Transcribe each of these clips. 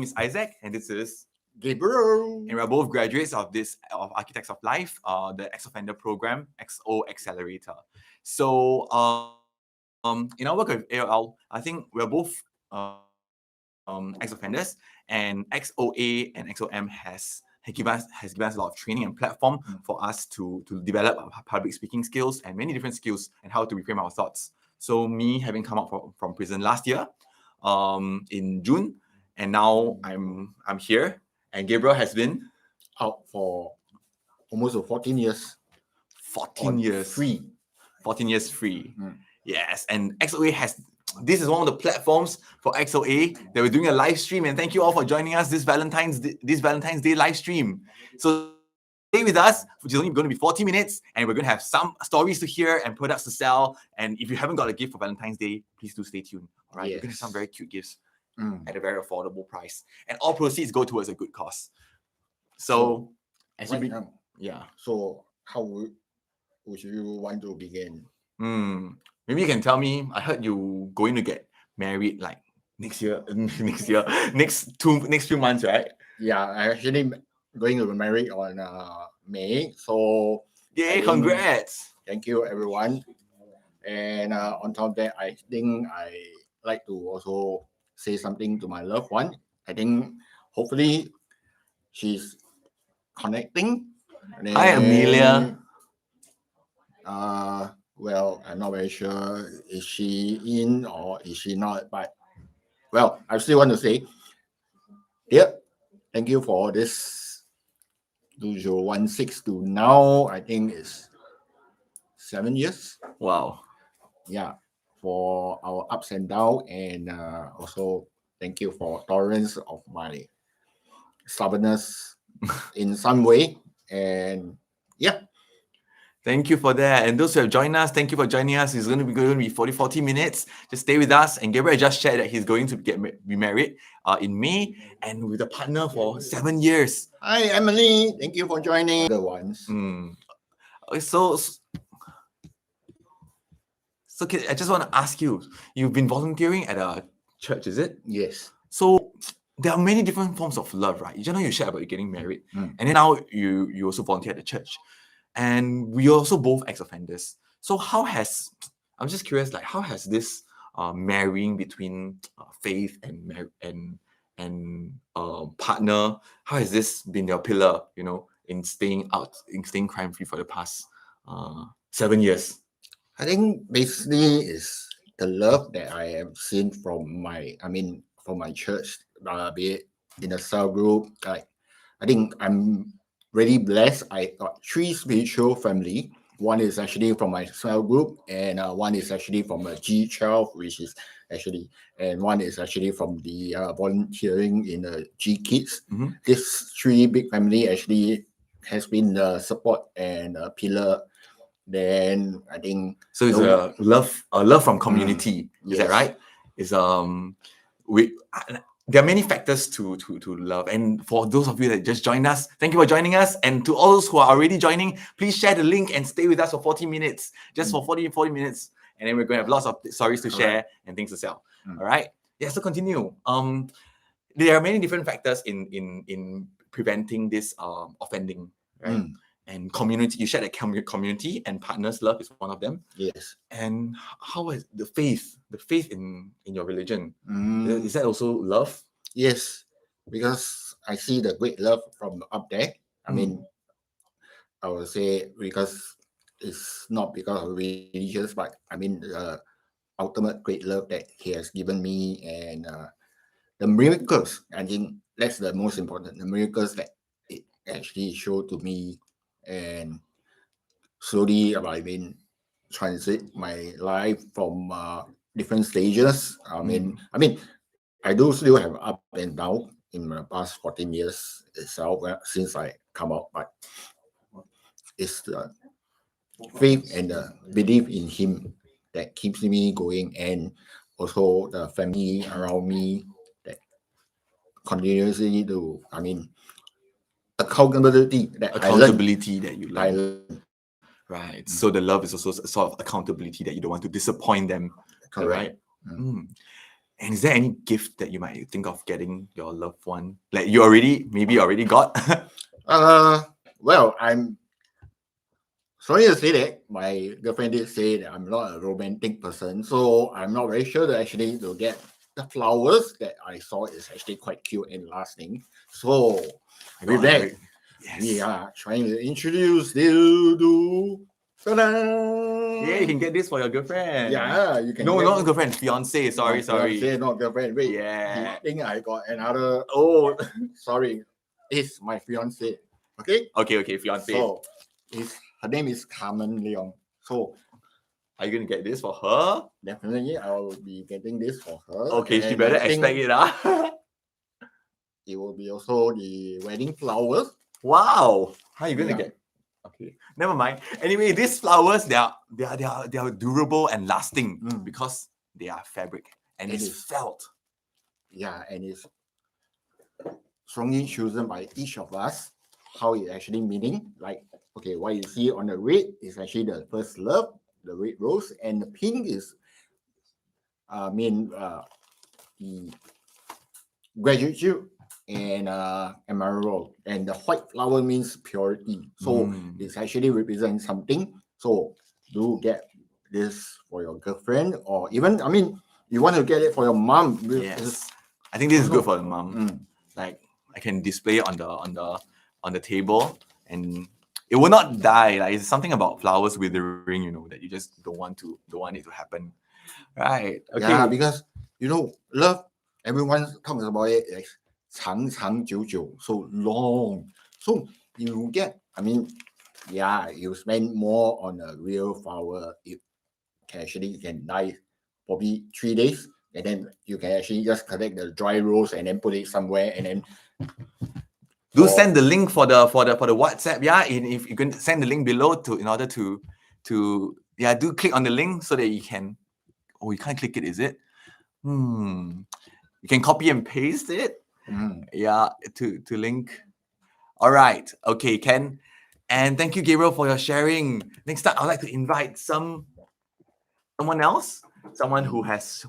is Isaac, and this is Gabriel. and we're both graduates of Architects of Life, the Ex-Offender Program, XO Accelerator. So, in our work with AOL, I think we're both ex-offenders, and XOA and XOM has given us a lot of training and platform for us to develop our public speaking skills and many different skills and how to reframe our thoughts. So me having come out from prison last year, in June, and now I'm here, and Gabriel has been Out for almost 14 years. 14 years free. 14 years free. Yes, and XOA this is one of the platforms for XOA that we're doing a live stream, and thank you all for joining us this Valentine's Day live stream. So stay with us, which is only going to be 40 minutes, and we're going to have some stories to hear and products to sell. And if you haven't got a gift for Valentine's Day, please do stay tuned. All right, we're going to have some very cute gifts at a very affordable price, and all proceeds go towards a good cause. So as right you now, yeah. So how would you want to begin? Maybe you can tell me. I heard you going to get married like next year, next few months, right? Yeah, I actually going to be married on May. So Yay! Congrats. Thank you, everyone. And on top of that, I think I like to also say something to my loved one. I think hopefully she's connecting. Hi, Amelia. Well, I'm not very sure is she in or is she not, but well, I still want to say, thank you for this 2016 to now. I think it's 7 years. Wow. Yeah, for our ups and downs, and also thank you for tolerance of my stubbornness in some way, and yeah. Thank you for that. And those who have joined us, thank you for joining us. It's going to be 40 minutes. Just stay with us. And Gabriel just shared that he's going to be married in May, and with a partner for 7 years. Hi, Emily. Thank you for joining. The ones. So I just want to ask you, you've been volunteering at a church, is it? Yes. So there are many different forms of love, right? You know, you shared about you getting married, and then now you also volunteer at the church. And we are also both ex-offenders. So I'm just curious, like how has this marrying between faith and partner, how has this been your pillar, in staying crime-free for the past 7 years? I think basically is the love that I have seen from my church, be it in a cell group. Like, I think I'm really blessed. I got 3 spiritual family. One is actually from my cell group, and one is actually from a G12, which is actually, and one is actually from the volunteering in the G Kids. This 3 big family actually has been the support and a pillar. Then I think so. It's a love from community. Is that right? Is there are many factors to love, and for those of you that just joined us, thank you for joining us. And to all those who are already joining, please share the link and stay with us for 40 minutes, just for 40 minutes, and then we're going to have lots of stories to share and things to sell. All right. Yeah. So continue. There are many different factors in preventing this offending, right? And community, you shared that community and partners love is one of them. Yes. And how is the faith in your religion? Is that also love? Yes, because I see the great love from up there. I mean, I would say because it's not because of religious, but I mean the ultimate great love that he has given me, and the miracles. I think that's the most important. The miracles that it actually showed to me, and slowly, transit my life from different stages. I mean, I do still have up and down in the past 14 years itself since I come out, but it's the faith and the belief in him that keeps me going, and also the family around me that continuously do. I mean, accountability that you learn. Right. So the love is also a sort of accountability that you don't want to disappoint them. Correct. Right. And is there any gift that you might think of getting your loved one? Like you maybe already got? Well, I'm sorry to say that my girlfriend did say that I'm not a romantic person, so I'm not very sure to actually to get the flowers that I saw is actually quite cute and lasting. So I with got that, it. Yes. we are trying to introduce you. Yeah, you can get this for your girlfriend. Yeah, you can. No, get not girlfriend, fiance. Sorry. Fiance, not girlfriend. Wait, Yeah. I think I got another. Oh, sorry, it's my fiance. Okay. Okay, fiance. So, her name is Carmen Leong. So Are you gonna get this for her? definitely, I will be getting this for her. Okay, she and better I think expect it, it will be also the wedding flowers. Wow. How are you gonna Yeah. get? Okay, never mind. Anyway, these flowers they are durable and lasting Mm. because they are fabric and It it's is. felt. Yeah, and it's strongly chosen by each of us. How it actually meaning, like okay, what you see on the red is actually the first love, the red rose, and the pink is the gratitude and emerald, and the white flower means purity. So it's actually represents something. So do get this for your girlfriend, or even you want to get it for your mom. Yes, I think this is good for the mom. Mm. Like I can display it on the table, and it will not die. Like it's something about flowers withering, that you just don't want it to happen. Right. Okay. Yeah, because love. Everyone talks about it like 长长久久, so long. So you get, you spend more on a real flower. It can die probably 3 days, and then you can actually just collect the dry rose and then put it somewhere, and then do send the link for the WhatsApp. Yeah, if you can send the link below in order to do click on the link so that you can. Oh, you can't click it, is it? You can copy and paste it. Yeah, to link. All right. Okay, Ken. And thank you, Gabriel, for your sharing. Next time, I'd like to invite someone else, someone who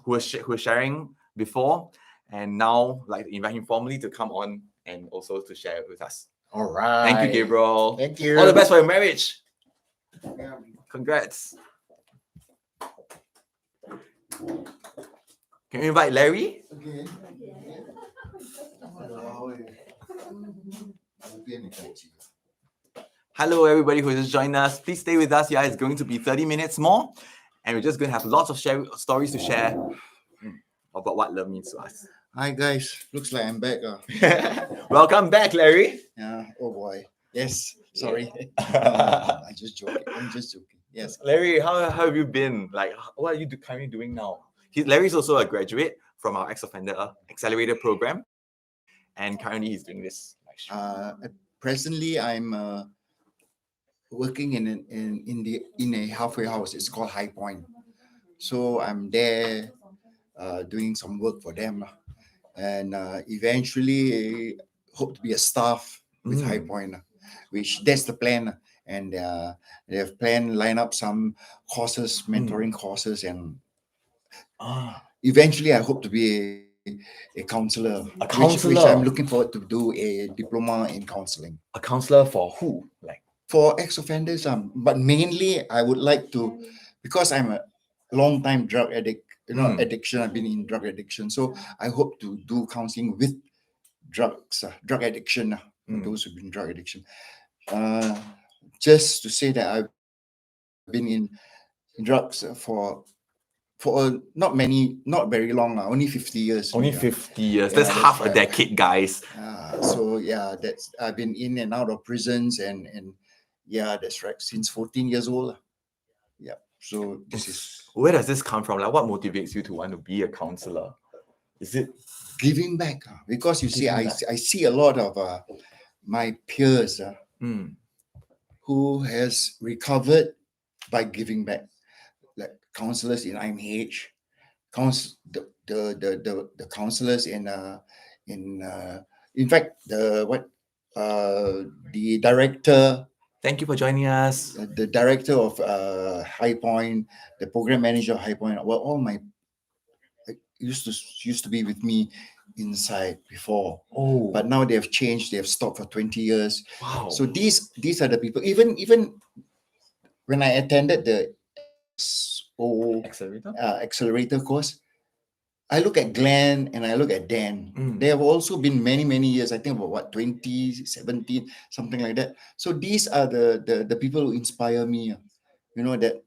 was sharing before, and now like to invite him formally to come on and also to share it with us. All right. Thank you, Gabriel. Thank you. All the best for your marriage. Congrats. Can you invite Larry? Okay. Hello, everybody who just joined us. Please stay with us. Yeah, it's going to be 30 minutes more, and we're just going to have lots of stories to share about what love means to us. Hi guys, looks like I'm back. Welcome back, Larry. Yeah. Oh boy. Yes. Sorry. I'm just joking. Yes. Larry, how have you been? Like, what are you currently doing now? Larry's also a graduate from our Ex-Offender Accelerator program, and currently he's doing this. Presently, I'm working in a halfway house. It's called High Point. So I'm there doing some work for them, and eventually hope to be a staff with High Point, which that's the plan. And they have line up some courses, mentoring courses, and eventually I hope to be a counselor. Which I'm looking forward to do a diploma in counseling. A counselor for who? Like for ex-offenders, but mainly I would like to, because I'm a long-time drug addict, addiction. I've been in drug addiction, so I hope to do counseling with drugs, drug addiction, those who've been drug addiction. Just to say that I've been in drugs for not very long, only 50 years. Only 50 years. That's half a decade, guys. So yeah, I've been in and out of prisons, and yeah, that's right, since 14 years old. Yeah. So this is. Where does this come from? Like, what motivates you to want to be a counselor? Is it giving back? Because you see, I see a lot of my peers who has recovered by giving back, like counselors in IMH, the counselors in fact the director. Thank you for joining us. The director of High Point, the program manager of High Point, were all my used to be with me inside before, Oh, but now they have changed. They have stopped for 20 years. wow. So these are the people. Even when I attended the XO Accelerator? accelerator course, I look at Glenn and I look at Dan. Mm. They have also been many years. I think about what 2017, something like that. So these are the people who inspire me. You know that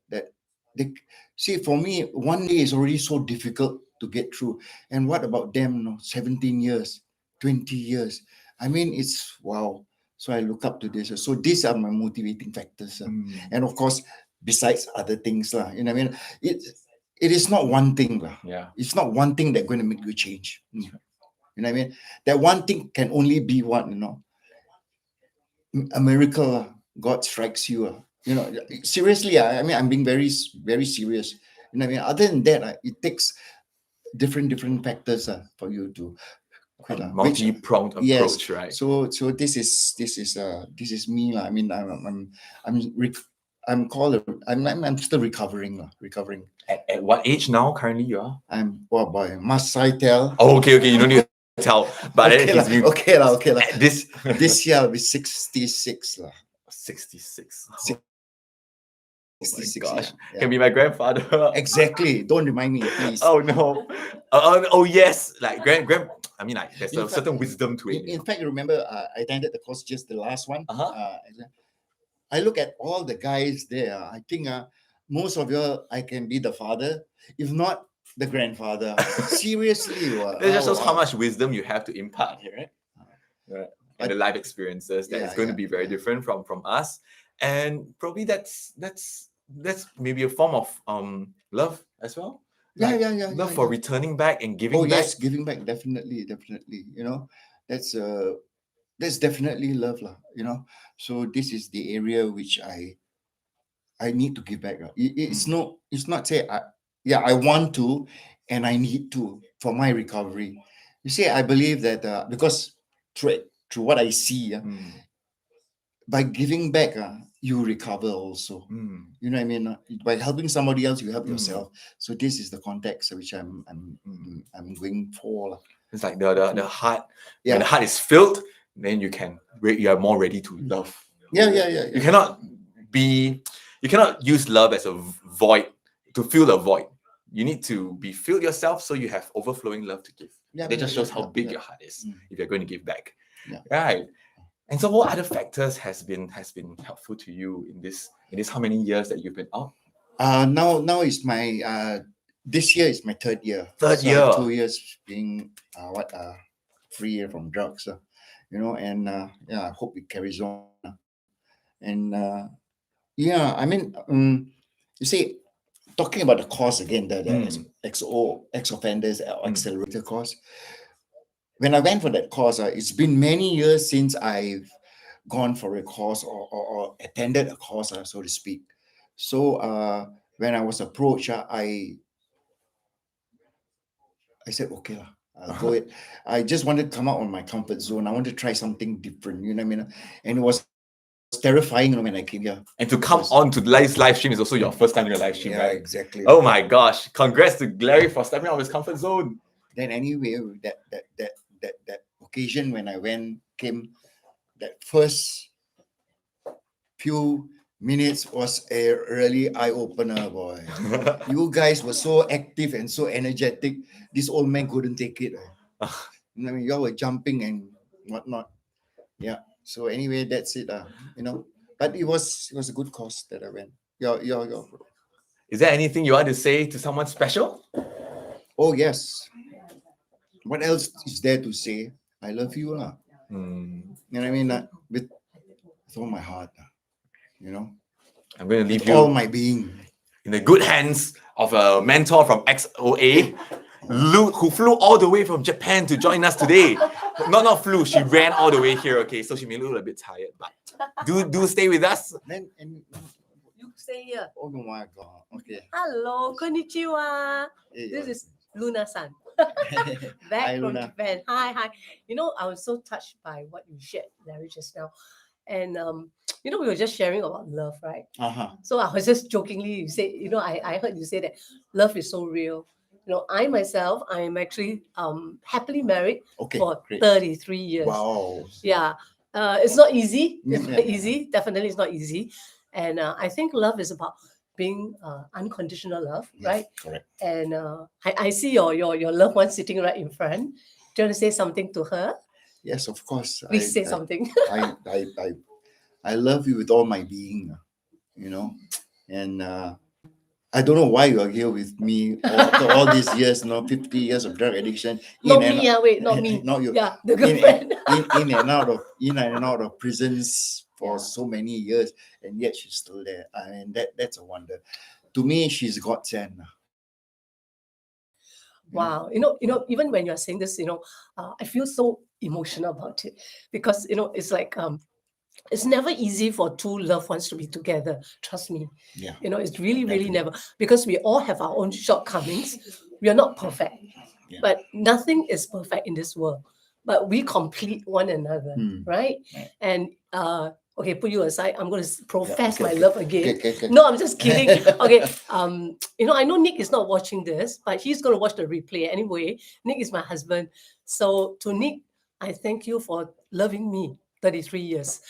they see, for me, one day is already so difficult to get through. And what about them? 17 years, 20 years. I mean, it's wow. So I look up to this. So these are my motivating factors. Mm. And of course, besides other things, you know what I mean? It is not one thing. Yeah. It's not one thing that's going to make you change. You know what I mean? That one thing can only be what, a miracle. God strikes you. Seriously, I mean, I'm being very serious. You know what I mean? Other than that, it takes different factors for you to quit. A multi-pronged approach, Yes. right? So this is me. I mean, I'm still recovering. At what age now currently you are? I'm, oh boy, must I tell? Oh, okay, you don't need to tell. But Okay he's been okay lah. at this This year I'll be 66 lah. 66. Six- Oh my 66, gosh. yeah. Can be my grandfather. Exactly. Don't remind me, please. Oh no. Oh yes. Like I mean, like there's In a fact- certain wisdom to it. In fact, remember, I attended the course, just the last one. Uh-huh. I look at all the guys there. I think most of you, I can be the father, if not the grandfather. Seriously. That just shows how wow. much wisdom you have to impart here, right? Right. And the life experiences that is Yeah, going to yeah, be very yeah. different from us. And probably that's maybe a form of love as well. Yeah. Love for returning back and giving Oh back. yes, giving back, definitely. That's definitely love lah. So this is the area which I need to give back. It's not say I want to and I need to for my recovery. You see, I believe that because through what I see, Mm, by giving back, you recover also. mm, You know what I mean? By helping somebody else, you help Mm. yourself. So this is the context which I'm going for lah. It's like the heart. Yeah. When the heart is filled, then you are more ready to love. Yeah. You cannot use love as a void to fill the void. You need to be filled yourself so you have overflowing love to give. Yeah, That just shows how big yeah. your heart is Mm. if you're going to give back. Yeah. Right. And so what other factors has been helpful to you in this how many years that you've been out? Now is my this year is my third year. Third So I have year. 2 years being free from drugs. And I hope it carries on. And I mean, you see, talking about the course again, the ex-offenders accelerator course. When I went for that course, it's been many years since I've gone for a course or attended a course, so to speak. So when I was approached, I said, okay lah, I'll go it. I just wanted to come out of my comfort zone. I want to try something different, you know what I mean? And it was terrifying when I came here. And to come on to live stream is also your first time doing a live stream, Yeah, right? exactly. Oh my gosh. Congrats to Larry for stepping out of his comfort zone. Then anyway, that occasion when I came, that first few minutes was a really eye-opener, boy. You guys were so active and so energetic. This old man couldn't take it. I mean, y'all were jumping and whatnot. Yeah. So anyway, that's it. But it was a good course that I went. Is there anything you want to say to someone special? Oh yes. What else is there to say? I love you, lah. Hmm. You know what I mean? With all my heart, I'm going to leave with all you my being. in the good hands of a mentor from XOA, Luke, who flew all the way from Japan to join us today. Not flew, she ran all the way here, okay? So she may look a bit tired, but do stay with us. Then You stay here. oh my god. Okay. Hello, konnichiwa. Hey, This is Luna-san. Hi, Back from Luna. Japan. Hi. I was so touched by what you shared, Larry, just now. And we were just sharing about love, right? Uh-huh. So I was just jokingly, you said, I heard you say that love is so real. I myself, I am actually happily married Okay, for great. 33 years. Wow. Yeah. It's not easy. It's Yeah, not yeah. easy. Definitely, it's not easy. And I think love is about being unconditional love, Yes, right? correct. And I see your loved one sitting right in front. Do you want to say something to her? Yes, of course. Please say something. I love you with all my being, and I don't know why you are here with me after all these years, 50 years of drug addiction. Not me, wait, not me. Not you. Yeah, the In, girlfriend. in and out of prisons for so many years, and yet she's still there. And that's a wonder. To me, she's God sent. Wow, even when you're saying this, I feel so emotional about it because it's like it's never easy for two loved ones to be together. Trust me. Yeah. It's really, really Definitely. never, because we all have our own shortcomings. We are not perfect, Yeah. but nothing is perfect in this world. But we complete one another, right? Right. And okay, put you aside. I'm going to profess okay, my okay. love again. Okay. No, I'm just kidding. Okay. I know Nick is not watching this, but he's going to watch the replay anyway. Nick is my husband. So to Nick, I thank you for loving me 33 years.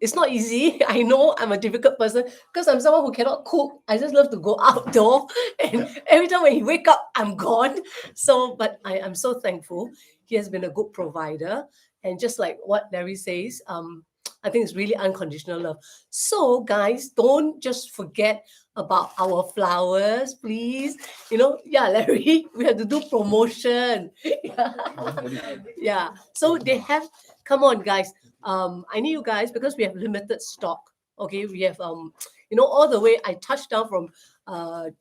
It's not easy. I know I'm a difficult person because I'm someone who cannot cook. I just love to go outdoor, and every time when he wake up, I'm gone. So, but I'm so thankful. He has been a good provider, and just like what Larry says, I think it's really unconditional love. So, guys, don't just forget about our flowers, please. Larry, we have to do promotion. Yeah. So they have. Come on, guys. I need you guys because we have limited stock. Okay, we have all the way. I touched down from at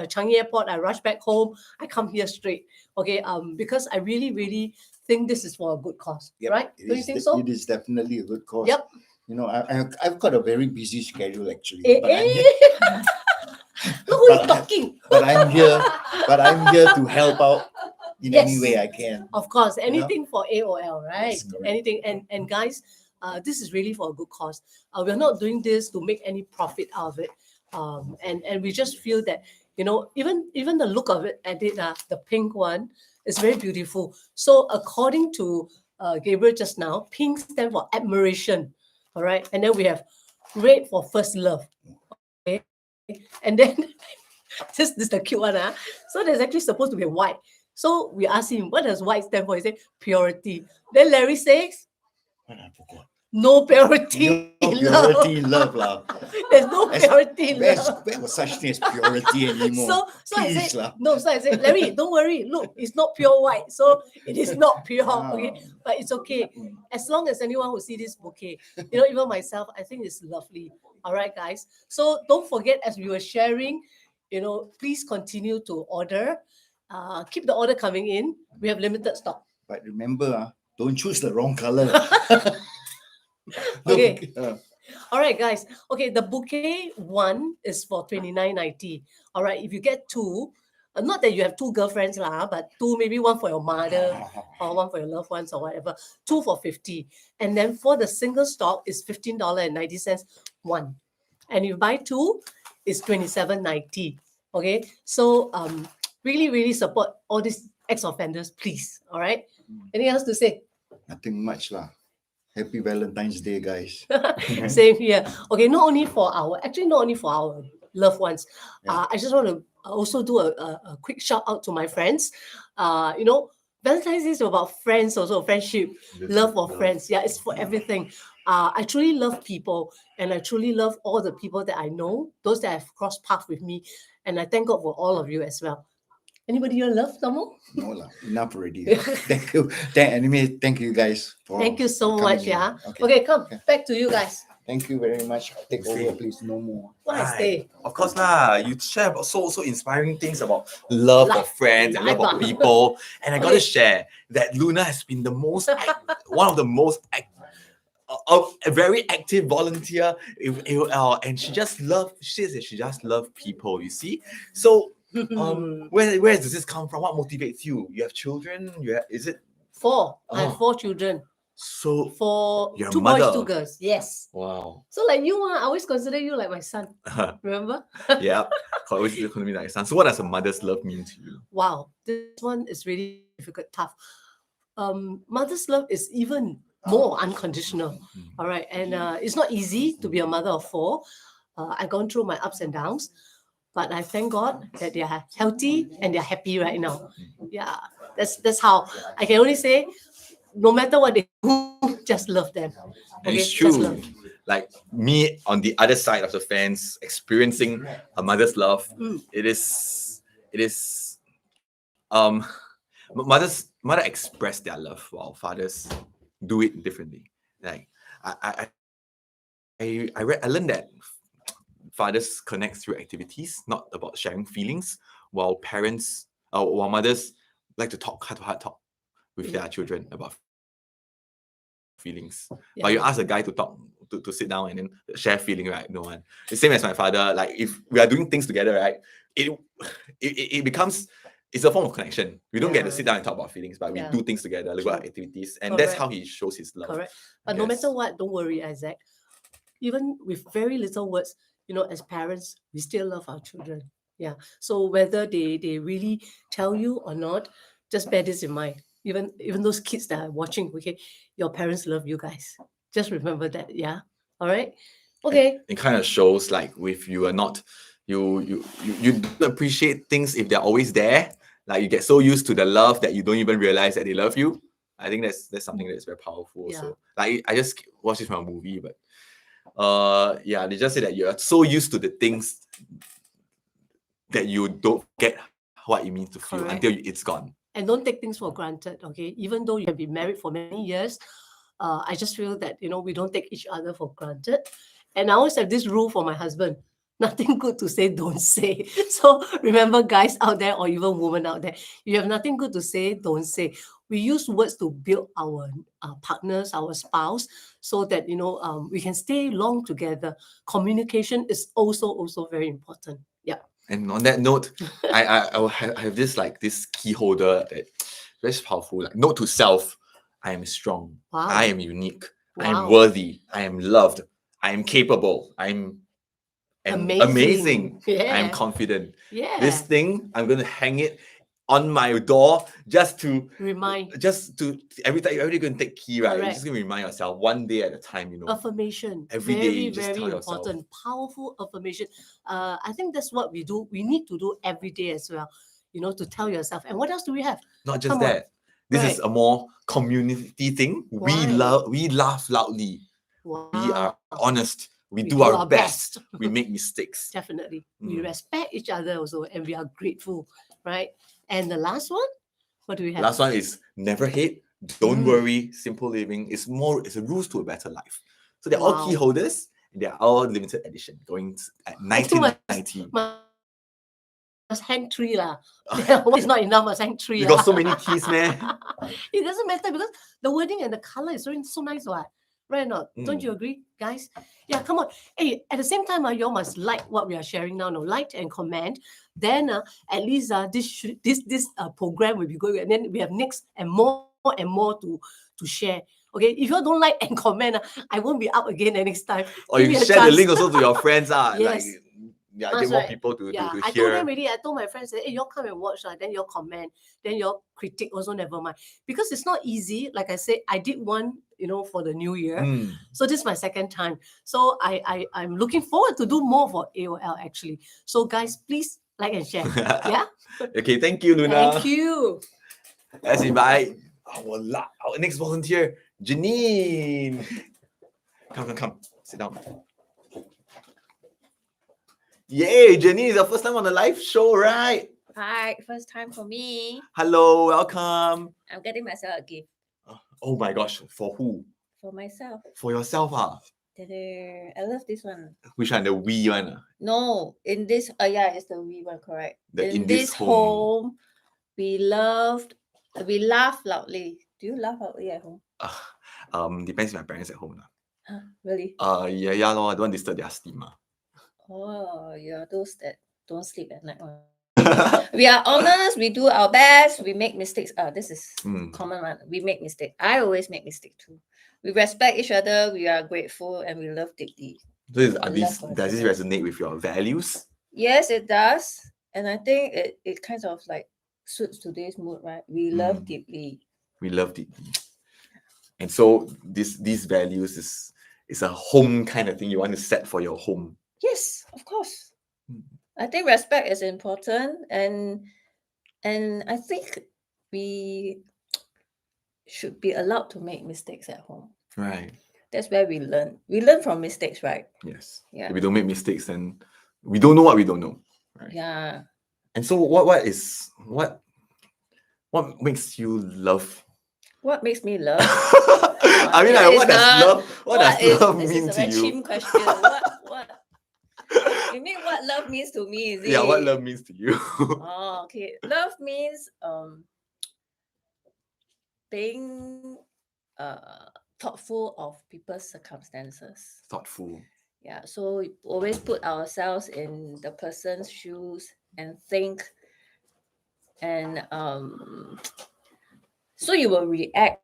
Changi Airport. I rush back home. I come here straight. Okay, because I really, really think this is for a good cause, Yep, right? it Don't you is think so? It is definitely a good cause. Yep. I've got a very busy schedule actually. Eh, But I'm eh. here, Look who's but- talking. but I'm here to help out in any Yes. way I can. Of course, anything for AOL, right? Yes, correct. Anything, and guys, this is really for a good cause. We're not doing this to make any profit out of it, and we just feel that even the look of it, the pink one is very beautiful. So according to Gabriel just now, pink stands for admiration, all right, and then we have red for first love, okay, and then this is the cute one, So there's actually supposed to be white. So we asked him, what does white stand for? He said, purity. Then Larry says, What I forgot. no purity No in love. purity in love, lah. There's no purity in love. Where was such thing as purity anymore? So I Please, said, lah. no, so I said, Larry, don't worry. Look, it's not pure white. So it is not pure. Okay. But it's okay. As long as anyone who see this bouquet, even myself, I think it's lovely. All right, guys. So don't forget, as we were sharing, please continue to order. Keep the order coming in. We have limited stock. But remember, don't choose the wrong color. Okay. All right, guys. Okay, the bouquet one is for $29.90. All right, if you get two, not that you have two girlfriends, but two, maybe one for your mother or one for your loved ones or whatever, two for $50. And then for the single stock is $15.90 one. And if you buy two, it's $27.90. Okay, so really, really support all these ex-offenders, please. All right. Anything else to say? Nothing much, lah. Happy Valentine's Day, guys. Same here. Okay, not only for our loved ones. Yeah. I just want to also do a quick shout out to my friends. Valentine's Day is about friends, also friendship, love for friends. Yeah, it's for everything. I truly love people, and I truly love all the people that I know, those that have crossed paths with me, and I thank God for all of you as well. Anybody you love, Samo? No, lah. Enough already. Thank you. Thank you guys. Thank you so coming much. in. Yeah. Okay. Okay, come back to you guys. Thank you very much. Take Okay. over, please. No more. Why stay? Of course lah. You share about so inspiring things about love of Life. friends and love Life, of people. And I gotta Okay. share that Luna has been the most one of the most a very active volunteer in AOL, and she just says that she just loves people, you see. So where does this come from? What motivates you? You have children? Is it Four. I have Oh. 4 children. So for You're a 2 boys, mother. 2 girls. Yes. wow. So like you, I always consider you like my son. Remember? Yeah. Always calling me like son. So what does a mother's love mean to you? Wow, this one is really difficult, tough. Mother's love is even more unconditional. Mm. All right, and it's not easy to be a mother of 4. I've gone through my ups and downs, but I thank God that they are healthy and they're happy right now. Yeah, that's how I can only say. No matter what they do, just love them. And it's just true. love. Like me on the other side of the fence, experiencing a mother's love, Mm. it is mother express their love while fathers do it differently. Like I learned that fathers connect through activities, not about sharing feelings, while mothers like to talk heart to heart with their children about feelings. Yeah, But you yeah. ask a guy to talk to sit down and then share feeling, right? No one. The same as my father. Like if we are doing things together, right? It becomes it's a form of connection. We don't get to Yeah. sit down and talk about feelings, but we Yeah. do things together, like about True. activities, and that's Correct. how he shows his love. Correct. I But no matter guess. what, don't worry, Isaac. Even with very little words, as parents, we still love our children. Yeah. So whether they really tell you or not, just bear this in mind. Even those kids that are watching, okay, your parents love you guys. Just remember that. Yeah. All right. Okay. It kind of shows like if you are not you don't appreciate things if they're always there. Like you get so used to the love that you don't even realize that they love you. I think that's something that's very powerful. Yeah. Also, like I just watched this from a movie, but yeah, they just say that you're so used to the things that you don't get what it means to feel Correct. until it's gone. And don't take things for granted. Okay. Even though you have been married for many years, I just feel that we don't take each other for granted. And I always have this rule for my husband: nothing good to say, don't say. So remember, guys out there, or even women out there, you have nothing good to say, don't say. We use words to build our partners, our spouse, so that we can stay long together. Communication is also very important. Yeah. And on that note, I will have this this key holder that very powerful. Like note to self: I am strong. Wow. I am unique. I am Wow. worthy. I am loved. I am capable. I'm amazing. Yeah. I am confident. Yeah. This thing, I'm gonna hang it on my door just to Remind. every time you're gonna take key, right? You're Correct. just gonna remind yourself one day at a time, Affirmation. Every very, day you just very tell yourself. important. Powerful affirmation. I think that's what we do. We need to do every day as well, to tell yourself. And what else do we have? Not just Come on. that. This is Right. a more community thing. Right. We laugh loudly. Wow. We are honest. We do do our our best. best. We make mistakes. Definitely. We Mm. respect each other also, and we are grateful, right? And the last one, what do we have? Last one is never hate, don't Mm. worry, simple living. It's a rules to a better life. So they're all key Wow. holders. They're all limited edition, going at I think 1990. must hang 3 lah. It's not enough, must hang 3. You got so many keys, man. It doesn't matter because the wording and the color is so nice, what? Right or not? Don't Mm. you agree, guys? Yeah, come on. Hey, at the same time, you all must like what we are sharing now. No, like and comment. Then at least this program will be going, and then we have next and more to share. Okay, if you all don't like and comment, I won't be up again the next time. Or Give you me a share the chance. link also to your friends. Yes. Get That's more right. people to Yeah, I hear. told them already. I told my friends, hey, y'all come and watch, then y'all comment, then y'all critique also, never mind. Because it's not easy. Like I said, I did one, for the new year. Mm. So this is my second time. So I'm looking forward to do more for AOL actually. So guys, please like and share. Yeah. Okay, thank you, Luna. Thank you. Let's invite our next volunteer, Janine. Come. Sit down. Yay, Janine is the first time on the live show, right? Hi, first time for me. Hello, welcome. I'm getting myself a gift Oh my gosh, for who? for myself. For yourself, ah? Ta-da. I love this one. Which one? The Wii one? Ah? No, in this, yeah, it's the Wii one, correct. The in this home, we laugh loudly. Do you laugh loudly at home? Depends if my parents at home. Huh, really? Yeah, no, I don't want to disturb their steam. Oh, you're those that don't sleep at night one. We are honest, we do our best, we make mistakes. This is Mm. common one. We make mistakes. I always make mistakes too. We respect each other, we are grateful, and we love deeply. So is, I are love these, for does this happiness. resonate with your values? Yes, it does. And I think it kind of like suits today's mood, right? We love Mm. deeply. We love deeply. And so these values is a home kind of thing you want to set for your home. Yes, of course. Mm. I think respect is important, and I think we should be allowed to make mistakes at home. Right. That's where we learn. We learn from mistakes, right? Yes. Yeah. If we don't make mistakes, then we don't know what we don't know. Right. Yeah. And so what makes you love? What makes me love? I mean, this like, is what does not- love this mean is to a very you? cheap question. What? You mean what love means to me? Is Yeah, what it? love means to you? Oh, okay. Love means being thoughtful of people's circumstances. Thoughtful. Yeah, so we always put ourselves in the person's shoes and think, and so you will react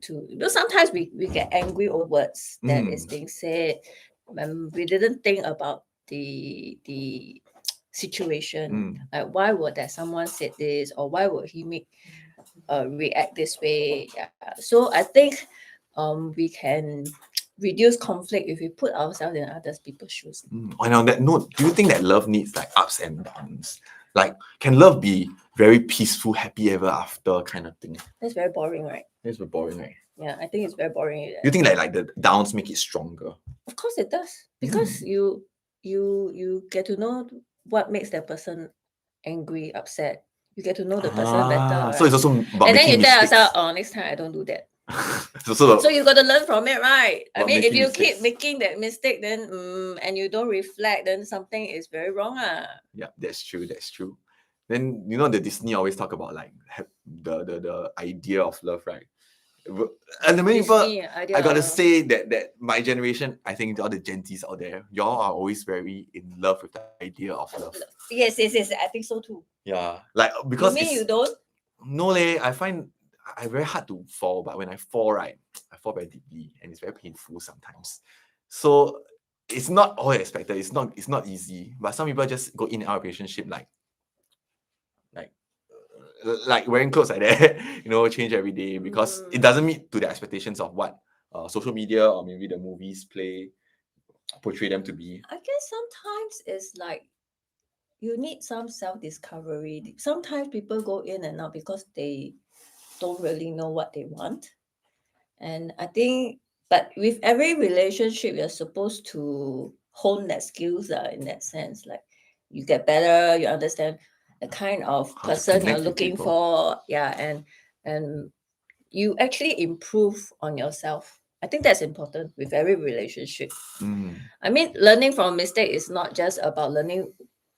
to, sometimes we get angry over words that is being said when we didn't think about the situation. Like, why would that someone said this, or why would he react this way? Yeah. So I think we can reduce conflict if we put ourselves in other people's shoes. And on that note, do you think that love needs like ups and downs? Like, can love be very peaceful, happy ever after kind of thing? That's very boring, right? It's very boring, right? Yeah, I think it's very boring. Do you think that like the downs make it stronger? Of course it does, because you get to know what makes that person angry, upset. You get to know the person better. So it's also about and then you making tell mistakes. yourself, oh, next time I don't do that. So you got to learn from it, right? I About mean, if making you mistakes. keep making that mistake, then and you don't reflect, then something is very wrong. yeah, that's true. That's true. Then you know the Disney always talk about like the idea of love, right? And the many people, Disney idea I gotta of- say that my generation, I think all the Gen Zs out there, y'all are always very in love with the idea of love. Yes, I think so too. Yeah, like because You mean it's- you don't? no leh, I find I very hard to fall, but when I fall, right, I fall very deeply and it's very painful sometimes. So it's not all expected. It's not easy. But some people just go in and out of relationship like wearing clothes like that, change every day because it doesn't meet to the expectations of what social media or maybe the movies portray them to be. I guess sometimes it's like you need some self-discovery. Sometimes people go in and out because they don't really know what they want. And I think, but with every relationship, you're supposed to hone that skills in that sense. Like you get better, you understand the kind of How to person you're connect with looking people. for. Yeah, and you actually improve on yourself. I think that's important with every relationship. I mean, learning from mistake is not just about learning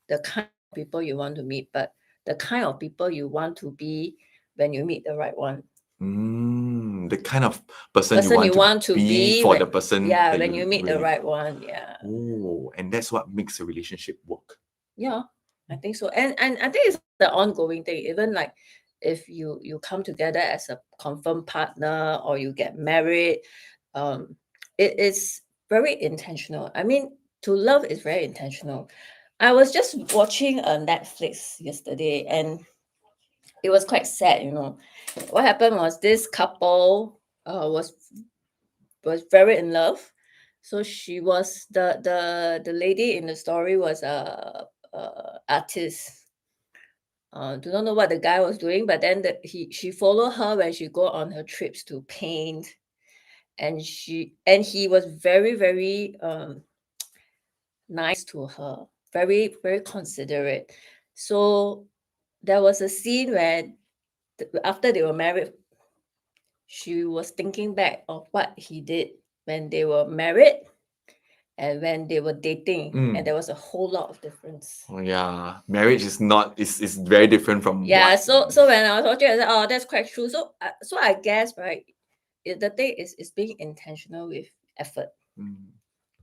the kind of people you want to meet, but the kind of people you want to be when you meet the right one. The kind of person Person you want to be for when- the person. Yeah, that when you meet the really- right one. Yeah. Oh, and that's what makes a relationship work. Yeah, I think so. And I think it's the ongoing thing. Even like if you come together as a confirmed partner or you get married, it is very intentional. I mean, to love is very intentional. I was just watching Netflix yesterday and it was quite sad, What happened was this couple was very in love. So she was the lady in the story was a artist. Do not know what the guy was doing, but then she followed her when she go on her trips to paint, and he was very, very nice to her, very, very considerate. So there was a scene where after they were married, she was thinking back of what he did when they were married and when they were dating, and there was a whole lot of difference. Oh yeah, marriage is very different from Yeah, what- so when I was watching, I said, "Oh, that's quite true." So I guess, right, the thing is being intentional with effort. Mm.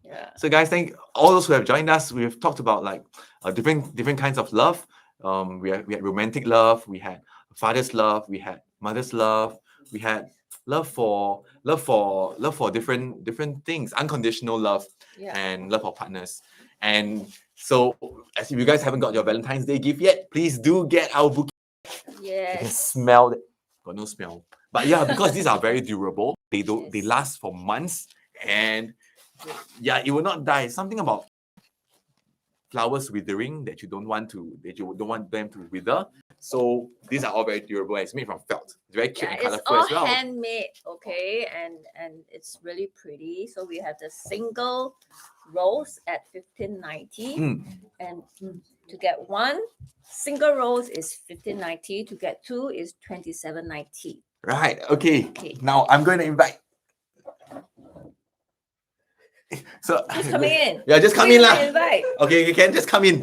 Yeah. So guys, thank all those who have joined us. We've talked about like different kinds of love. we had romantic love, we had father's love, we had mother's love, we had love for different things, unconditional love, Yeah. and love for partners. And so, as if you guys haven't got your Valentine's Day gift yet, please do get our bouquet. You can Yes. smell it. Got no smell, but yeah, because these are very durable. They don't. They Yes. last for months, and yeah, it will not die. Something about flowers withering that you don't want them to wither. So these are all very durable. And it's made from felt. It's very cute Yeah, and it's colorful all as well. handmade, okay, and it's really pretty. So we have the single rose at 15.90, Mm. and to get one single rose is 15.90. To get two is 27.90. Right. Okay. Okay. Now I'm going to invite. So Who's coming in? Yeah, just come Who in you lah. invite? Okay, you can just come in.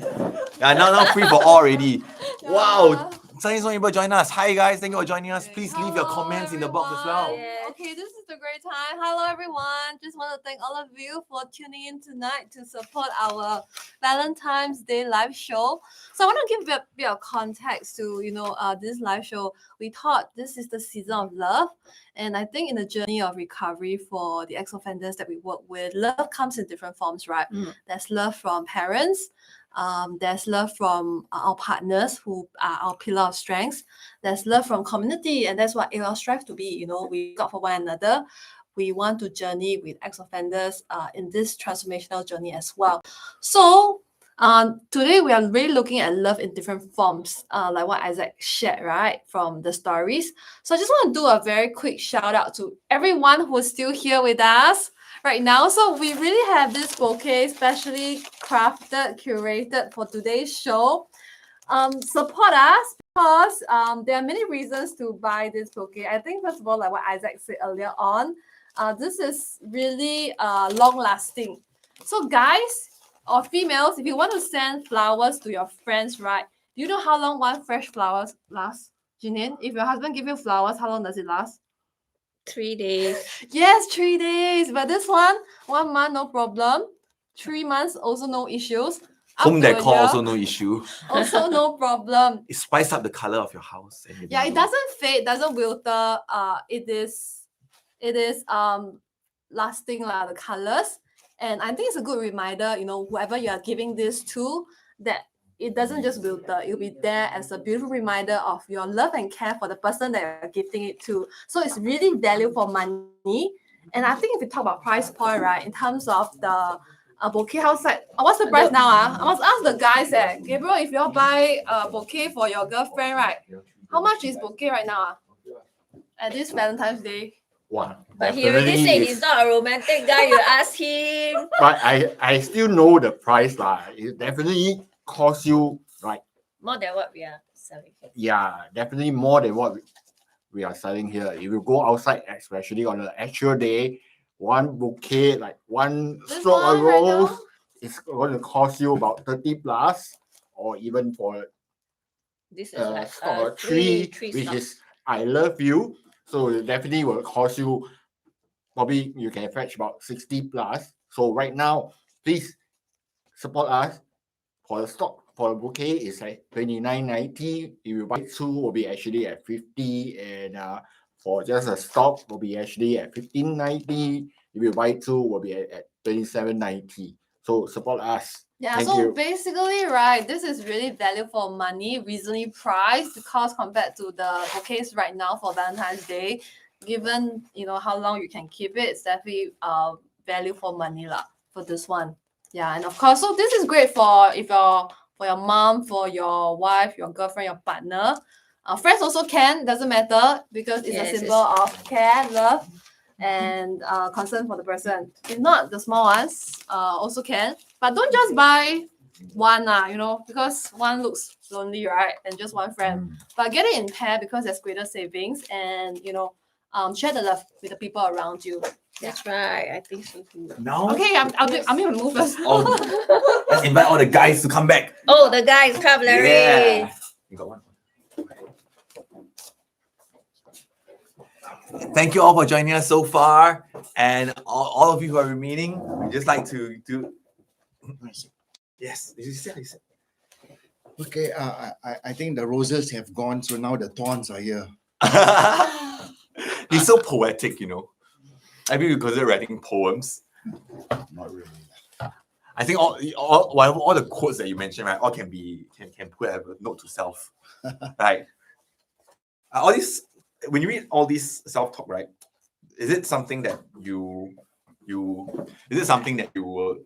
Yeah, now free for all already. Wow. Suddenly so many people join us. Hi guys, thank you for joining us. Please leave your comments in the box as well. Yeah. Okay, this is a great time. Hello, everyone. Just want to thank all of you for tuning in tonight to support our Valentine's Day live show. So I want to give a bit of context to this live show. We thought this is the season of love, and I think in the journey of recovery for the ex-offenders that we work with, love comes in different forms, right? Mm. There's love from parents. There's love from our partners who are our pillar of strength. There's love from community, and that's what AOL strives to be. We got for one another. We want to journey with ex-offenders in this transformational journey as well. So today we are really looking at love in different forms, like what Isaac shared, right, from the stories. So I just want to do a very quick shout out to everyone who's still here with us right now. So we really have this bouquet specially crafted, curated for today's show. Support us because there are many reasons to buy this bouquet. I think first of all, like what Isaac said earlier on, this is really long lasting. So guys or females, if you want to send flowers to your friends, right? Do you know how long one fresh flowers lasts? Janine, if your husband give you flowers, how long does it last? 3 days. Yes, 3 days. But this one 1 month, no problem. 3 months, also no issues. Up Home to a decor year, also no issue. also no problem. It spice up the color of your house. And your Yeah, it room. doesn't fade, doesn't wilter. It is lasting the colors. And I think it's a good reminder, whoever you are giving this to, that it doesn't just wilter. It'll be there as a beautiful reminder of your love and care for the person that you're gifting it to. So it's really value for money. And I think if we talk about price point, right, in terms of the bouquet outside, what's the price now? I must ask the guys Gabriel, if you all buy a bouquet for your girlfriend, right? How much is bouquet right now? At this Valentine's Day? Wow. But he already Definitely said is- he's not a romantic guy. You ask him. But I still know the price lah. It definitely costs you like More than what we are selling. definitely more than what we are selling here. If you go outside, especially on the actual day, one bouquet, like one This stroke of one right rose, now? it's going to cost you about 30 plus, or even for This is like stock of three, which stocks. is I love you. So it definitely will cost you, probably you can fetch about 60 plus. So right now, please support us. For the stock, for the bouquet, it's like 29.90. If you buy two, will be actually at 50. And for just a stock, will be actually at 15.90. If you buy two, will be at 27.90. So support us. Yeah, Thank so you. basically, right, this is really value for money, reasonably priced, because compared to the bouquets right now for Valentine's Day, given how long you can keep it, it's definitely value for money for this one. Yeah, and of course, so this is great for your mom, for your wife, your girlfriend, your partner. Friends also can, doesn't matter, because it's Yes, a symbol of care, love, and concern for the person. If not, the small ones also can. But don't just buy one, because one looks lonely, right? And just one friend. But get it in pair because there's greater savings, and share the love with the people around you. That's right. I think so too. Now, Okay, I'm gonna move first. Oh, let's invite all the guys to come back. Oh, the guys come, Larry. Yeah. You got one. Thank you all for joining us so far, and all of you who are remaining. We just like to do. Yes, you said. Okay, I think the roses have gone, so now the thorns are here. He's so poetic, you know. I think because they're writing poems. Not really. I think all the quotes that you mentioned, right, all can put as a note to self. Right. All these, when you read all these self-talk, right, is it something that you will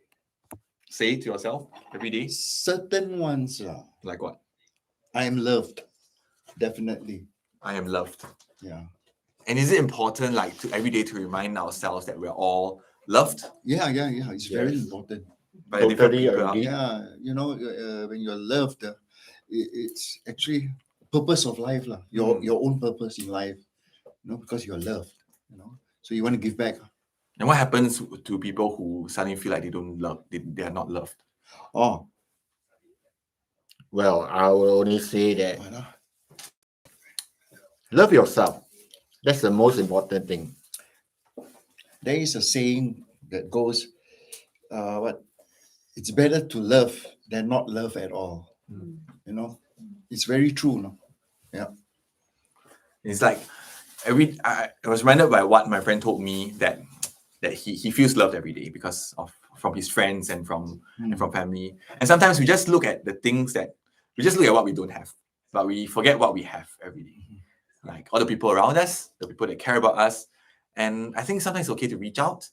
say to yourself every day? Certain ones, Like what? I am loved. Definitely. I am loved. Yeah. And is it important, like, to every day to remind ourselves that we're all loved Yeah. It's very Yes. important. by different Totally people? agree. Yeah, when you're loved, it's actually purpose of life, your own purpose in life, because you're loved, So you want to give back. And what happens to people who suddenly feel like they are not loved? Oh, Well, I will only say that why not? love yourself. That's the most important thing. There is a saying that goes, it's better to love than not love at all. It's very true, no? Yeah. It's like I was reminded by what my friend told me that he feels loved every day because of from his friends and from family. And sometimes we just look at the things that we just look at what we don't have, but we forget what we have every day. Like all the people around us, the people that care about us. And I think sometimes it's okay to reach out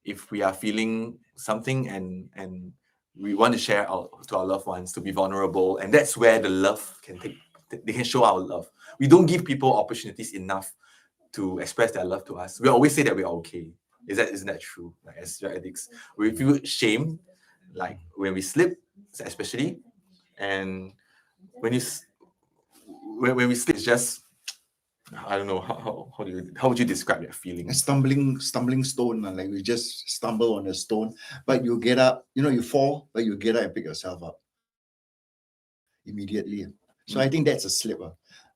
if we are feeling something and we want to share to our loved ones, to be vulnerable. And that's where the love they can show our love. We don't give people opportunities enough to express their love to us. We always say that we're okay. Isn't that true? Like, as drug addicts, we feel shame, like when we slip, especially, and when when we slip, it's just, I don't know how would you describe that feeling? A stumbling stone, like you just stumble on a stone, but you get up. You fall, but you get up and pick yourself up immediately. So I think that's a slip,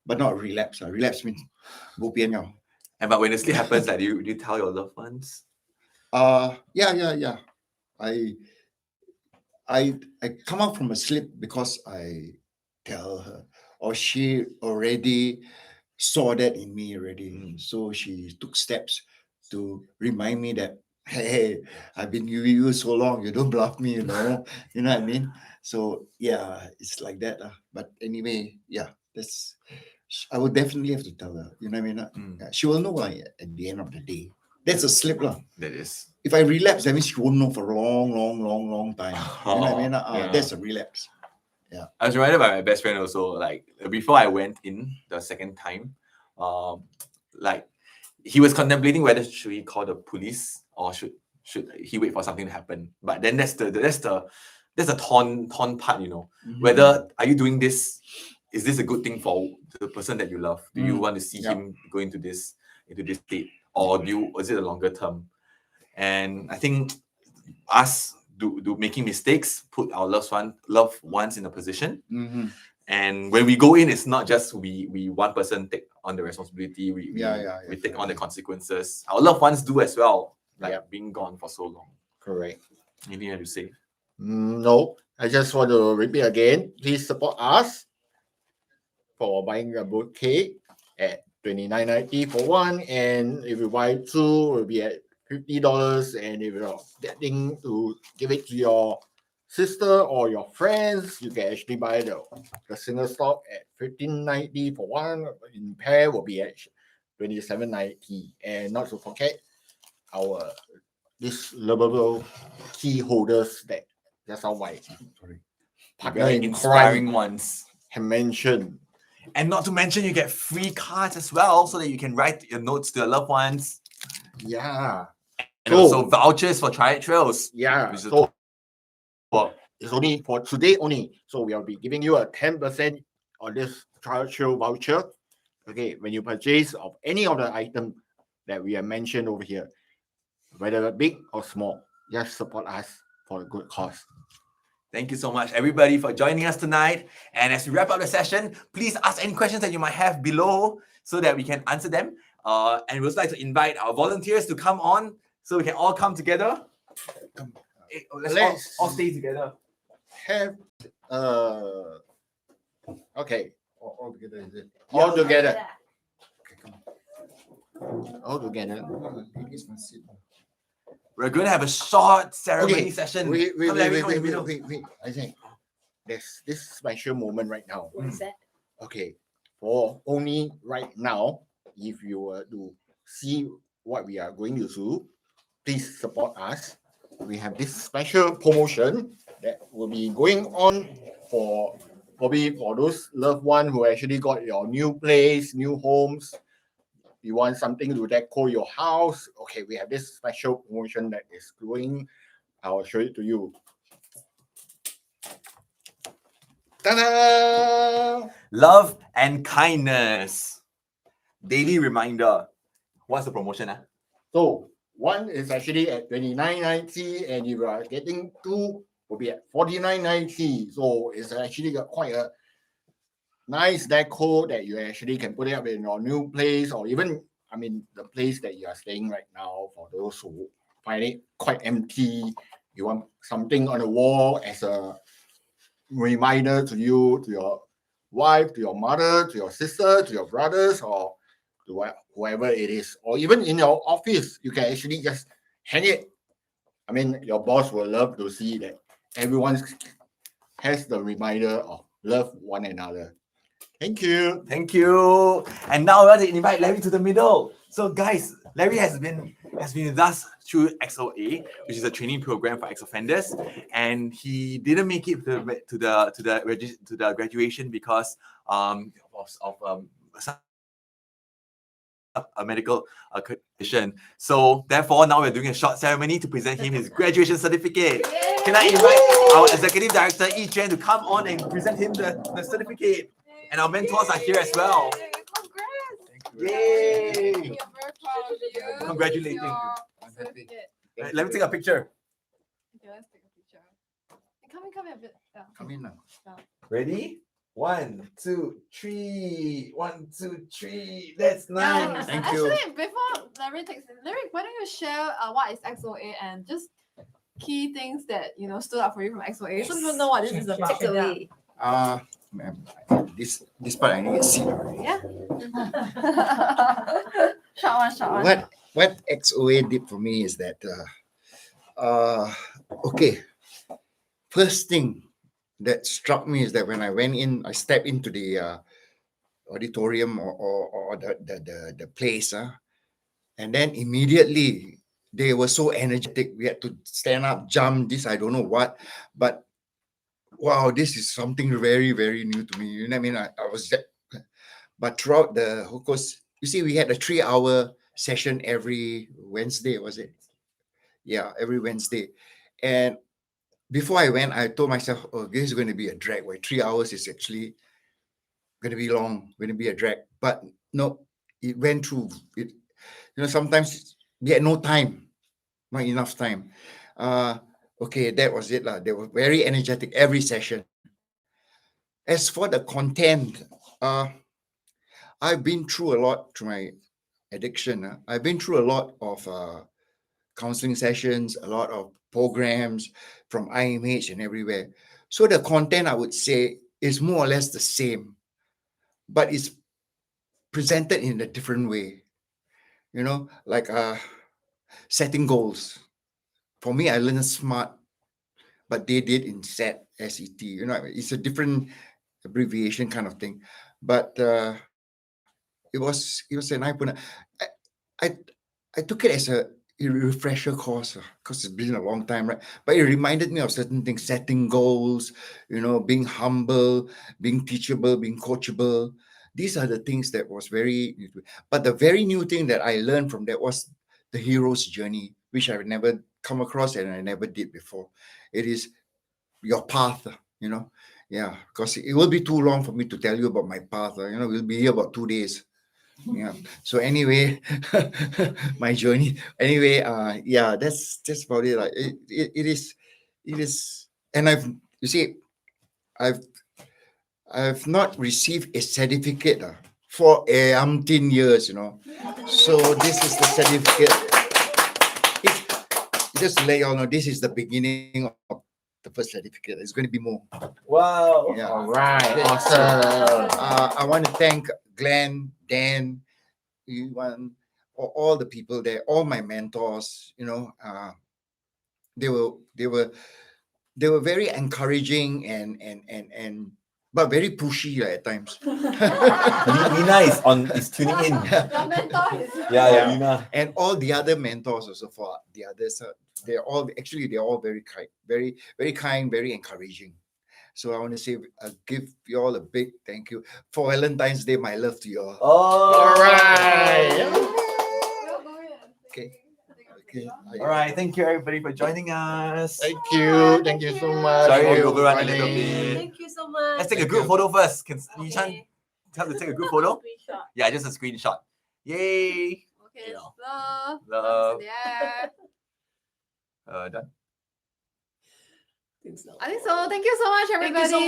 but not a relapse. Relapse means bo pian liao. And but when the slip happens, like, do you tell your loved ones? Yeah. I come out from a slip because I tell her, or she already saw that in me already. So she took steps to remind me that, hey, I've been with you so long, you don't bluff me, you know what I mean? So yeah, it's like that. But anyway, yeah, I would definitely have to tell her, you know what I mean? Yeah, she will know at the end of the day. That's a slip. That is. If I relapse, that means she won't know for a long time. You know what I mean? Yeah. That's a relapse. I was reminded by my best friend also, like before I went in the second time, like he was contemplating whether should he call the police or should he wait for something to happen. But then that's the torn part, Whether are you doing this? Is this a good thing for the person that you love? Do you want to see him go into this state, or is it a longer term? And I think us do making mistakes put our loved ones in a position. And when we go in, it's not just we one person take on the responsibility. We take on the consequences. Our loved ones do as well, like being gone for so long. Correct. Anything you have to say? No, I just want to repeat again. Please support us for buying a bouquet at $29.90 for one, and if you buy two, will be at $50. And if you're getting to give it to your sister or your friends, you can actually buy the single stock at $15.90 for one. In pair will be at $27.90. And not to forget this lovable key holders that's how my partner Very in inspiring crime ones. have mentioned. And not to mention, you get free cards as well, so that you can write your notes to your loved ones. Yeah. And also vouchers for Triad Trails. Yeah. Which is So it's only for today only. So we'll be giving you a 10% on this Triad Trail voucher. Okay, when you purchase of any of the item that we have mentioned over here, whether big or small, just support us for a good cause. Thank you so much, everybody, for joining us tonight. And as we wrap up the session, please ask any questions that you might have below so that we can answer them. And we'd like to invite our volunteers to come on so we can all come together. Let's all stay together. Have Okay. All together, is it? All together. Okay, come on. All together. Ladies must sit. We're going to have a short ceremony Okay. session. Wait. Come, Larry, come in the middle. I think there's this special moment right now. What's that? Okay. For only right now, if you were to see what we are going to do, please support us. We have this special promotion that will be going on for probably for those loved ones who actually got your new place, new homes. You want something to decor your house. Okay, we have this special promotion that is going. I will show it to you. Ta-da! Love and kindness. Daily reminder. What's the promotion? So one is actually at $29.90, and if you are getting two, will be at $49.90. So it's actually got quite a nice decor that you actually can put it up in your new place, or even, I mean, the place that you are staying right now. For those who find it quite empty, you want something on the wall as a reminder to you, to your wife, to your mother, to your sister, to your brothers, or to whoever it is, or even in your office, you can actually just hang it. I mean, your boss will love to see that everyone has the reminder of love one another. Thank you. Thank you. And now we want to invite Larry to the middle. So guys, Larry has been with us through XOA, which is a training program for ex-offenders, and he didn't make it to the graduation because of a medical condition. So therefore, now we're doing a short ceremony to present him his graduation certificate. Can I invite our executive director Yi Juan to come on and present him the certificate? And our mentors are here as well. Congrats! Yay! We are very proud of you. Congratulating. Your certificate. Let me take a picture. Okay, let's take a picture. Come in a bit. Yeah. Come in now. Ready? 1, 2, 3. 1, 2, 3. That's nice. Thank you. Actually, before Larry takes it, Larry, why don't you share what is XOA and just key things that stood out for you from XOA? Some people know what this is about. Take away. Ma'am, this part I need to see already. Yeah. Short one. What XOA did for me is that okay, first thing that struck me is that when I went in, I stepped into the auditorium or the place, and then immediately they were so energetic. We had to stand up, jump, this I don't know what, but wow, this is something very, very new to me. You know what I mean? I was that, but throughout the whole course, you see, we had a 3-hour session every Wednesday, was it? Yeah, every Wednesday. And before I went, I told myself, oh, this is going to be a drag. Where 3 hours is actually going to be long, going to be a drag. But no, it went through. It, sometimes we had no time, not enough time. Okay, that was it. They were very energetic every session. As for the content, I've been through a lot through my addiction. I've been through a lot of counseling sessions, a lot of programs from IMH and everywhere. So the content, I would say, is more or less the same, but it's presented in a different way. Like setting goals. For me, I learned SMART, but they did in SET, SET. It's a different abbreviation kind of thing. But it was an eye-opener. I took it as a refresher course because it's been a long time, right? But it reminded me of certain things: setting goals, being humble, being teachable, being coachable. These are the things that was very. But the very new thing that I learned from that was the hero's journey, which I've never come across and I never did before. It is your path, Yeah, because it will be too long for me to tell you about my path. We'll be here about 2 days. Yeah. So anyway, my journey. Anyway, yeah, that's about it. Like it is, and I've not received a certificate for umpteen years. So this is the certificate. Just to let you all know, this is the beginning of the birth certificate. There's going to be more. Wow. Yeah. All right. Okay, Awesome. I want to thank Glenn, Dan, Yuan, all the people there, all my mentors. They were very encouraging and but very pushy at times. Nina is tuning in. Your mentor is Yeah, Nina. And all the other mentors also for the others, they're all very kind, very kind, very encouraging. So I want to say, give you all a big thank you for Valentine's Day. My love to you all. All right. Okay. Okay. All right. Thank you, everybody, for joining us. Thank you. Thank you so much. Sorry, for we overrun a joining. little bit. Thank you so much. Let's take a Thank group you. photo first. Can you Okay. have to take a group photo? Screenshot. Yeah, just a screenshot. Yay. Okay, Yeah. love. Love. Yeah. Done. Think so. I think so. Thank you so much, Thank you everybody. so much.